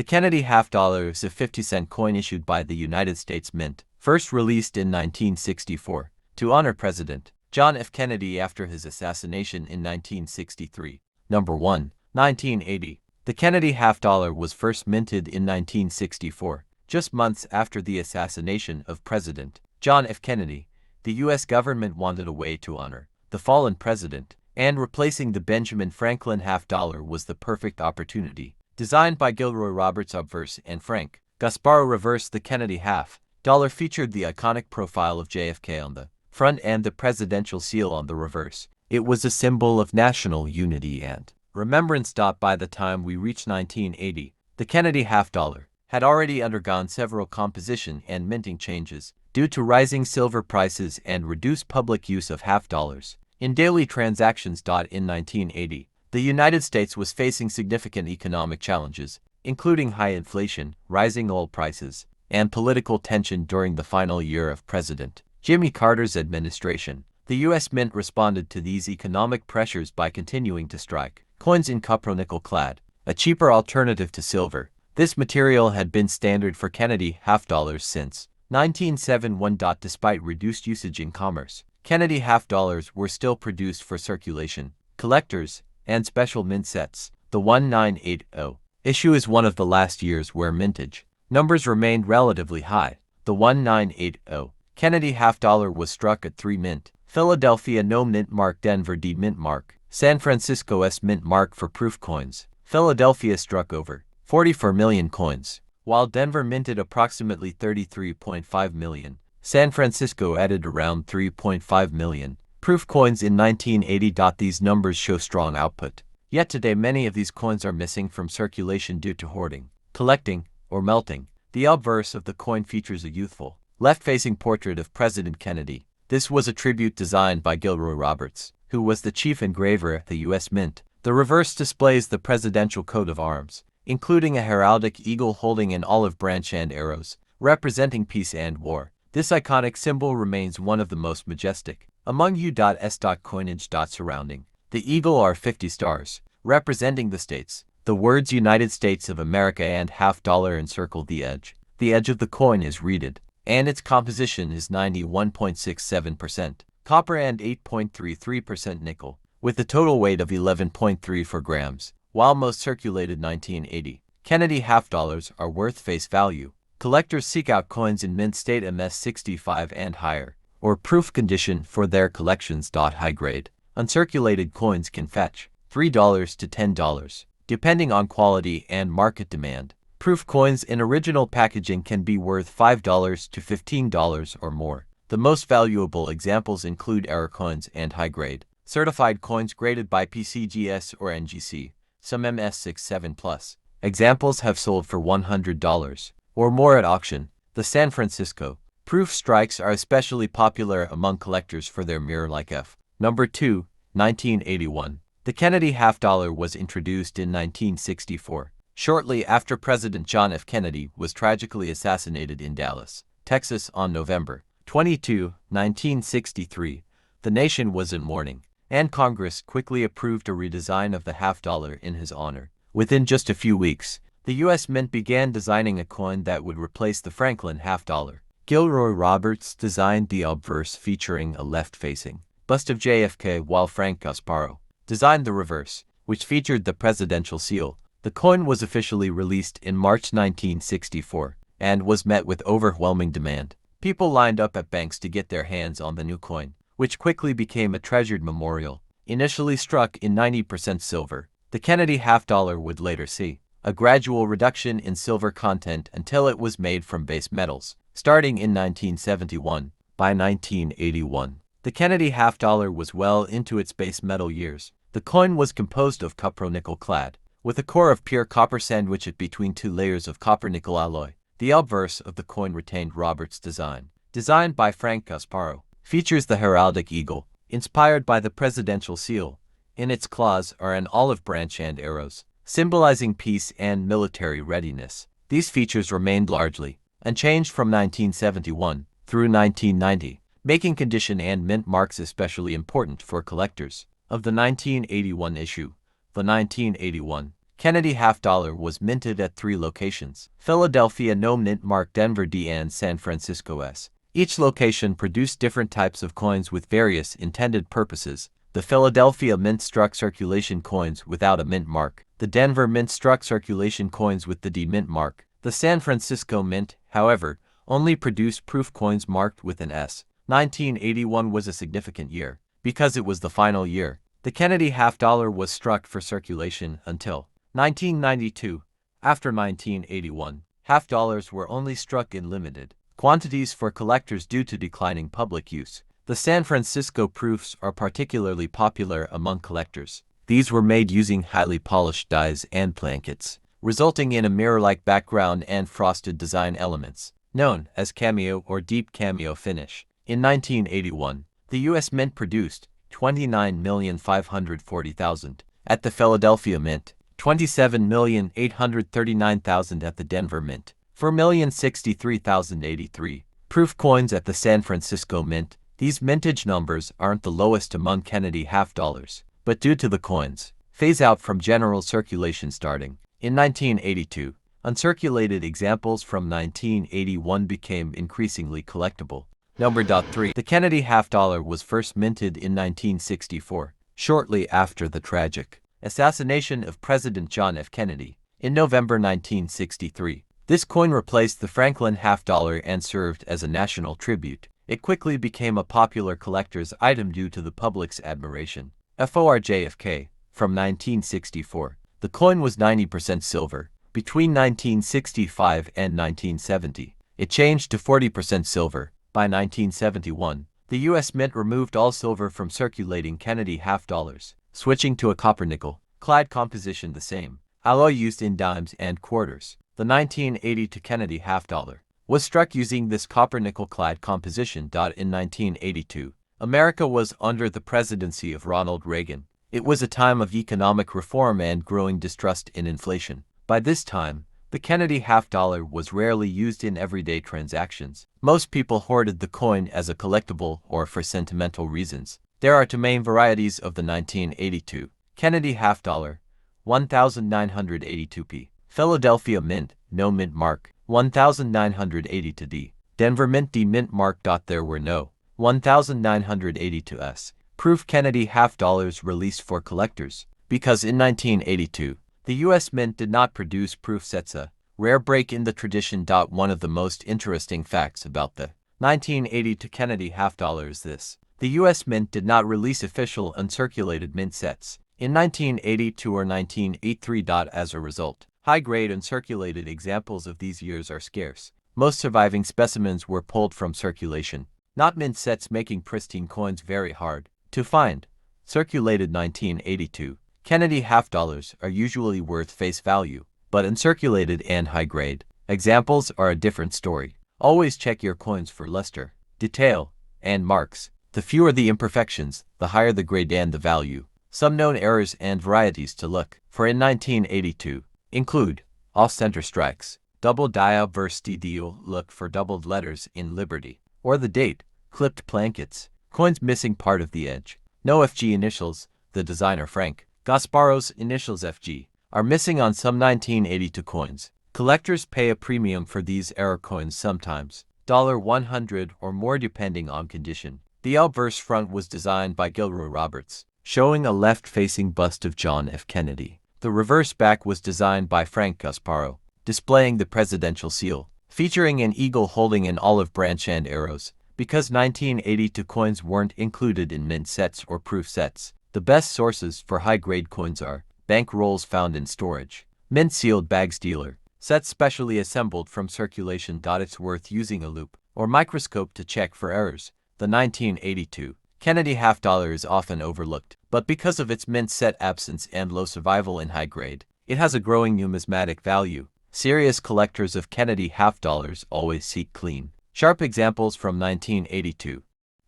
The Kennedy half-dollar is a 50-cent coin issued by the United States Mint, first released in 1964, to honor President John F. Kennedy after his assassination in 1963. Number 1. 1980. The Kennedy half-dollar was first minted in 1964, just months after the assassination of President John F. Kennedy. The U.S. government wanted a way to honor the fallen president, and replacing the Benjamin Franklin half-dollar was the perfect opportunity. Designed by Gilroy Roberts obverse and Frank Gasparro reverse, the Kennedy half-dollar featured the iconic profile of JFK on the front and the presidential seal on the reverse. It was a symbol of national unity and remembrance. By the time we reached 1980, the Kennedy half-dollar had already undergone several composition and minting changes due to rising silver prices and reduced public use of half-dollars in daily transactions. In 1980, the United States was facing significant economic challenges, including high inflation, rising oil prices, and political tension during the final year of President Jimmy Carter's administration. The U.S. Mint responded to these economic pressures by continuing to strike coins in copper-nickel clad, a cheaper alternative to silver. This material had been standard for Kennedy half-dollars since 1971. Despite reduced usage in commerce, Kennedy half-dollars were still produced for circulation, collectors, and special mint sets. The 1980 issue is one of the last years where mintage numbers remained relatively high. The 1980 Kennedy half-dollar was struck at 3 mint: Philadelphia No Mint Mark, Denver D Mint Mark, San Francisco S Mint Mark. For proof coins, Philadelphia struck over 44 million coins, while Denver minted approximately 33.5 million. San Francisco added around 3.5 million proof coins in 1980. These numbers show strong output. Yet today many of these coins are missing from circulation due to hoarding, collecting, or melting. The obverse of the coin features a youthful, left-facing portrait of President Kennedy. This was a tribute designed by Gilroy Roberts, who was the chief engraver at the U.S. Mint. The reverse displays the presidential coat of arms, including a heraldic eagle holding an olive branch and arrows, representing peace and war. This iconic symbol remains one of the most majestic among U.S. coinage. Surrounding the eagle are 50 stars, representing the states. The words United States of America and half-dollar encircle the edge. The edge of the coin is reeded, and its composition is 91.67% copper and 8.33% nickel, with a total weight of 11.34 grams. While most circulated 1980 Kennedy half-dollars are worth face value, collectors seek out coins in mint state MS65 and higher, or proof condition for their collections. High-grade, uncirculated coins can fetch $3 to $10, depending on quality and market demand. Proof coins in original packaging can be worth $5 to $15 or more. The most valuable examples include error coins and high-grade, certified coins graded by PCGS or NGC. Some MS67+ examples have sold for $100 or more at auction. The San Francisco proof strikes are especially popular among collectors for their mirror-like F. Number 2, 1981. The Kennedy half-dollar was introduced in 1964, shortly after President John F. Kennedy was tragically assassinated in Dallas, Texas on November 22, 1963. The nation was in mourning, and Congress quickly approved a redesign of the half-dollar in his honor. Within just a few weeks, the U.S. Mint began designing a coin that would replace the Franklin half-dollar. Gilroy Roberts designed the obverse featuring a left-facing bust of JFK, while Frank Gasparro designed the reverse, which featured the presidential seal. The coin was officially released in March 1964 and was met with overwhelming demand. People lined up at banks to get their hands on the new coin, which quickly became a treasured memorial. Initially struck in 90% silver, the Kennedy half-dollar would later see a gradual reduction in silver content until it was made from base metals, starting in 1971. By 1981, the Kennedy half-dollar was well into its base metal years. The coin was composed of copper-nickel clad, with a core of pure copper sandwiched between 2 layers of copper-nickel alloy. The obverse of the coin retained Roberts' design, designed by Frank Gasparro, features the heraldic eagle, inspired by the presidential seal. In its claws are an olive branch and arrows, symbolizing peace and military readiness. These features remained largely unchanged from 1971 through 1990, making condition and mint marks especially important for collectors. Of the 1981 issue, the 1981 Kennedy half-dollar was minted at 3 locations: Philadelphia No Mint Mark, Denver D, and San Francisco S. Each location produced different types of coins with various intended purposes. The Philadelphia Mint struck circulation coins without a mint mark. The Denver Mint struck circulation coins with the D mint mark. The San Francisco Mint, however, only produced proof coins marked with an S. 1981 was a significant year, because it was the final year. The Kennedy half-dollar was struck for circulation until 1992. After 1981, half-dollars were only struck in limited quantities for collectors due to declining public use. The San Francisco proofs are particularly popular among collectors. These were made using highly polished dies and planchets, resulting in a mirror-like background and frosted design elements, known as cameo or deep cameo finish. In 1981, the U.S. Mint produced 29,540,000 at the Philadelphia Mint, 27,839,000 at the Denver Mint, 4,063,083 proof coins at the San Francisco Mint. These mintage numbers aren't the lowest among Kennedy half-dollars, but due to the coins phase out from general circulation starting in 1982, uncirculated examples from 1981 became increasingly collectible. Number 3. The Kennedy half-dollar was first minted in 1964, shortly after the tragic assassination of President John F. Kennedy in November 1963. This coin replaced the Franklin half-dollar and served as a national tribute. It quickly became a popular collector's item due to the public's admiration for JFK. From 1964, the coin was 90% silver. Between 1965 and 1970, it changed to 40% silver. By 1971, the U.S. Mint removed all silver from circulating Kennedy half-dollars, switching to a copper-nickel clad composition, the same alloy used in dimes and quarters. The 1982 Kennedy half-dollar was struck using this copper-nickel clad composition. In 1982, America was under the presidency of Ronald Reagan. It was a time of economic reform and growing distrust in inflation. By this time, the Kennedy half-dollar was rarely used in everyday transactions. Most people hoarded the coin as a collectible or for sentimental reasons. There are two main varieties of the 1982 Kennedy half-dollar: 1982p, Philadelphia Mint, no mint mark, 1982d, Denver Mint, D mint mark. There were no 1982s proof Kennedy half-dollars released for collectors, because in 1982, the U.S. Mint did not produce proof sets, a rare break in the tradition. One of the most interesting facts about the 1982 Kennedy half-dollar is this: the U.S. Mint did not release official uncirculated mint sets in 1982 or 1983. As a result, high-grade uncirculated examples of these years are scarce. Most surviving specimens were pulled from circulation, not mint sets, making pristine coins very hard to find. Circulated 1982 Kennedy half-dollars are usually worth face value, but uncirculated and high-grade examples are a different story. Always check your coins for luster, detail, and marks. The fewer the imperfections, the higher the grade and the value. Some known errors and varieties to look for in 1982 include off-center strikes, double dia versus DDO, look for doubled letters in Liberty, or the date, clipped planchets, coins missing part of the edge, no FG initials. The designer Frank Gasparo's initials FG are missing on some 1982 coins. Collectors pay a premium for these error coins, sometimes $100 or more depending on condition. The obverse front was designed by Gilroy Roberts, showing a left-facing bust of John F. Kennedy. The reverse back was designed by Frank Gasparo, displaying the presidential seal, featuring an eagle holding an olive branch and arrows. Because 1982 coins weren't included in mint sets or proof sets, the best sources for high-grade coins are bank rolls found in storage, mint-sealed bags, dealer sets specially assembled from circulation. It's worth using a loop or microscope to check for errors. The 1982 Kennedy half-dollar is often overlooked, but because of its mint set absence and low survival in high grade, it has a growing numismatic value. Serious collectors of Kennedy half-dollars always seek clean, sharp examples from 1982.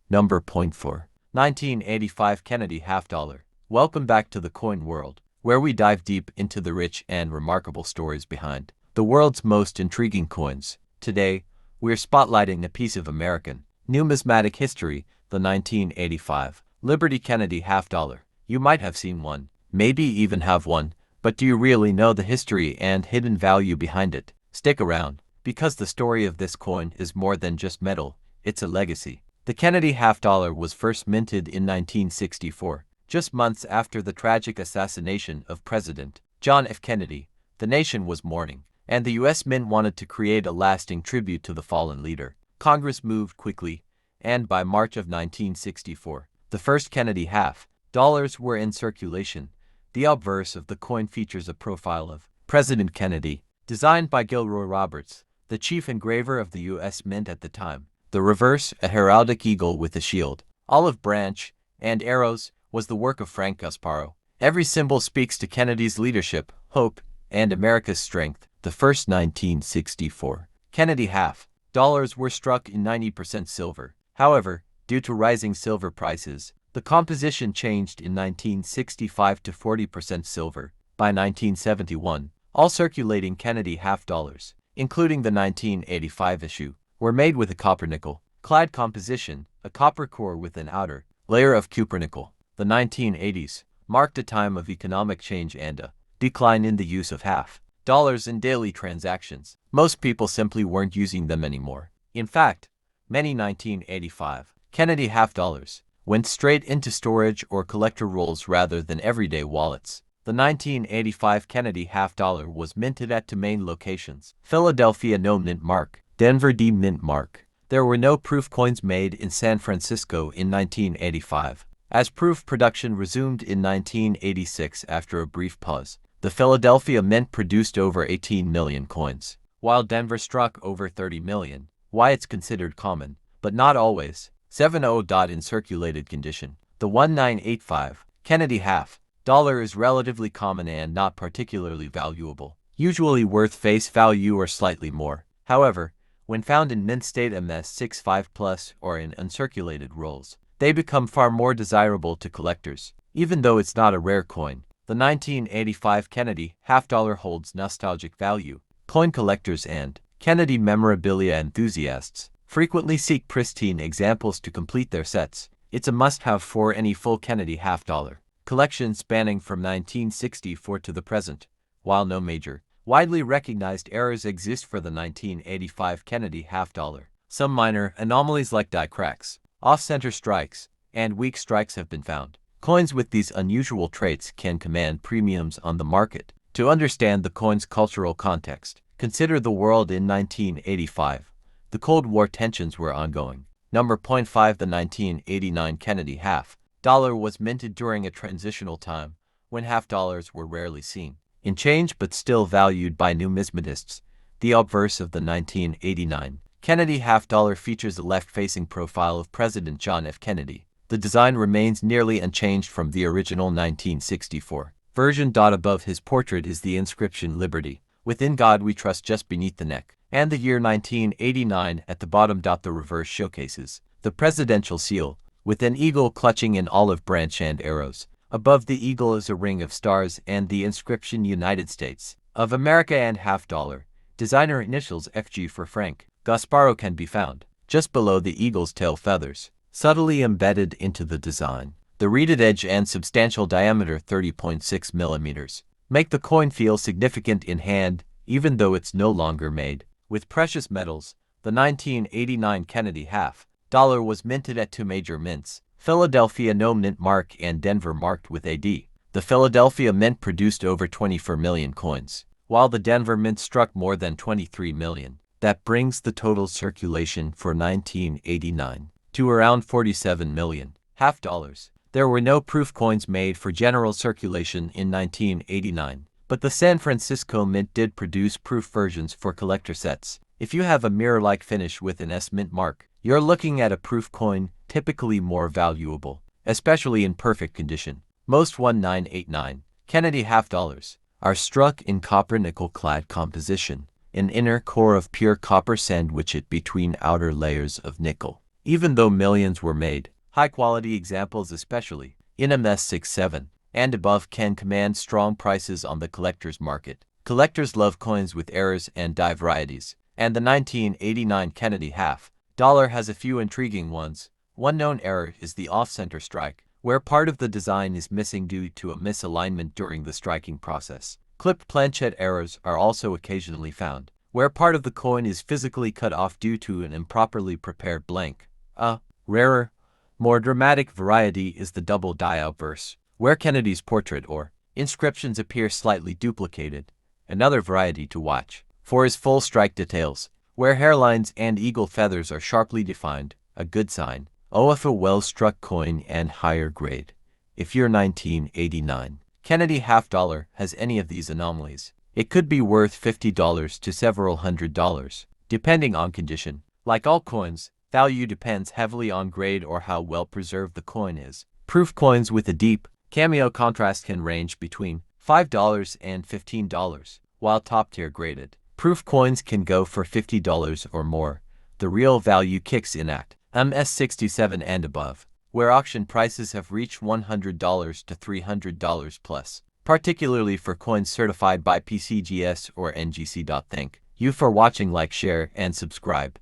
Number 4. 1985 Kennedy half-dollar. Welcome back to the coin world, where we dive deep into the rich and remarkable stories behind the world's most intriguing coins. Today, we're spotlighting a piece of American numismatic history, the 1985 Liberty Kennedy half-dollar. You might have seen one, maybe even have one, But do you really know the history and hidden value behind it? Stick around, because the story of this coin is more than just metal, it's a legacy. The Kennedy half-dollar was first minted in 1964, just months after the tragic assassination of President John F. Kennedy. The nation was mourning, and the U.S. Mint wanted to create a lasting tribute to the fallen leader. Congress moved quickly, and by March of 1964, the first Kennedy half-dollars were in circulation. The obverse of the coin features a profile of President Kennedy, designed by Gilroy Roberts, the chief engraver of the U.S. Mint at the time. The reverse, a heraldic eagle with a shield, olive branch, and arrows, was the work of Frank Gasparo. Every symbol speaks to Kennedy's leadership, hope, and America's strength. The first 1964 Kennedy half-dollars were struck in 90% silver. However, due to rising silver prices, the composition changed in 1965 to 40% silver. By 1971, all circulating Kennedy half-dollars, including the 1985 issue, were made with a copper-nickel clad composition, a copper core with an outer layer of cupronickel. The 1980s marked a time of economic change and a decline in the use of half-dollars in daily transactions. Most people simply weren't using them anymore. In fact, many 1985 Kennedy half-dollars went straight into storage or collector rolls rather than everyday wallets. The 1985 Kennedy half-dollar was minted at two main locations: Philadelphia No Mint Mark, Denver D Mint Mark. There were no proof coins made in San Francisco in 1985. As proof production resumed in 1986 after a brief pause, the Philadelphia Mint produced over 18 million coins, while Denver struck over 30 million. Why it's considered common, but not always. 7.0. In circulated condition, the 1985 Kennedy half-dollar is relatively common and not particularly valuable, usually worth face value or slightly more. However, when found in mint state MS65+ or in uncirculated rolls, they become far more desirable to collectors, even though it's not a rare coin. The 1985 Kennedy half-dollar holds nostalgic value. Coin collectors and Kennedy memorabilia enthusiasts frequently seek pristine examples to complete their sets. It's a must-have for any full Kennedy half-dollar collection spanning from 1964 to the present. While no major, widely recognized errors exist for the 1985 Kennedy half-dollar, some minor anomalies like die cracks, off-center strikes, and weak strikes have been found. Coins with these unusual traits can command premiums on the market. To understand the coin's cultural context, consider the world in 1985. The Cold War tensions were ongoing. Number 5. The 1989 Kennedy half-dollar was minted during a transitional time when half-dollars were rarely seen in change but still valued by numismatists. The obverse of the 1989 Kennedy half-dollar features a left-facing profile of President John F. Kennedy. The design remains nearly unchanged from the original 1964 version. Above his portrait is the inscription "Liberty, within God we trust" just beneath the neck, and the year 1989 at the bottom. The reverse showcases the presidential seal, with an eagle clutching an olive branch and arrows. Above the eagle is a ring of stars and the inscription "United States of America" and half-dollar. Designer initials FG for Frank Gasparo can be found just below the eagle's tail feathers, subtly embedded into the design. The reeded edge and substantial diameter 30.6 millimeters make the coin feel significant in hand, even though it's no longer made with precious metals. The 1989 Kennedy half-dollar was minted at two major mints, Philadelphia No Mint Mark and Denver marked with AD. The Philadelphia Mint produced over 24 million coins, while the Denver Mint struck more than 23 million. That brings the total circulation for 1989 to around 47 million half-dollars. There were no proof coins made for general circulation in 1989, but the San Francisco Mint did produce proof versions for collector sets. If you have a mirror-like finish with an S Mint mark, you're looking at a proof coin, typically more valuable, especially in perfect condition. Most 1989 Kennedy half-dollars are struck in copper-nickel clad composition, an inner core of pure copper sandwiched between outer layers of nickel. Even though millions were made, high-quality examples, especially in MS67 and above, can command strong prices on the collector's market. Collectors love coins with errors and die varieties, and the 1989 Kennedy half-dollar has a few intriguing ones. One known error is the off-center strike, where part of the design is missing due to a misalignment during the striking process. Clipped planchet errors are also occasionally found, where part of the coin is physically cut off due to an improperly prepared blank. A rarer, more dramatic variety is the double die-out verse, where Kennedy's portrait or inscriptions appear slightly duplicated. Another variety to watch for is full strike details, where hairlines and eagle feathers are sharply defined, a good sign. If a well-struck coin and higher grade. If your 1989 Kennedy half-dollar has any of these anomalies, it could be worth $50 to several $100s, depending on condition. Like all coins, value depends heavily on grade or how well preserved the coin is. Proof coins with a deep cameo contrast can range between $5 and $15, while top-tier graded proof coins can go for $50 or more. The real value kicks in at MS67 and above, where auction prices have reached $100 to $300 plus, particularly for coins certified by PCGS or NGC. Thank you for watching. Like, share, and subscribe.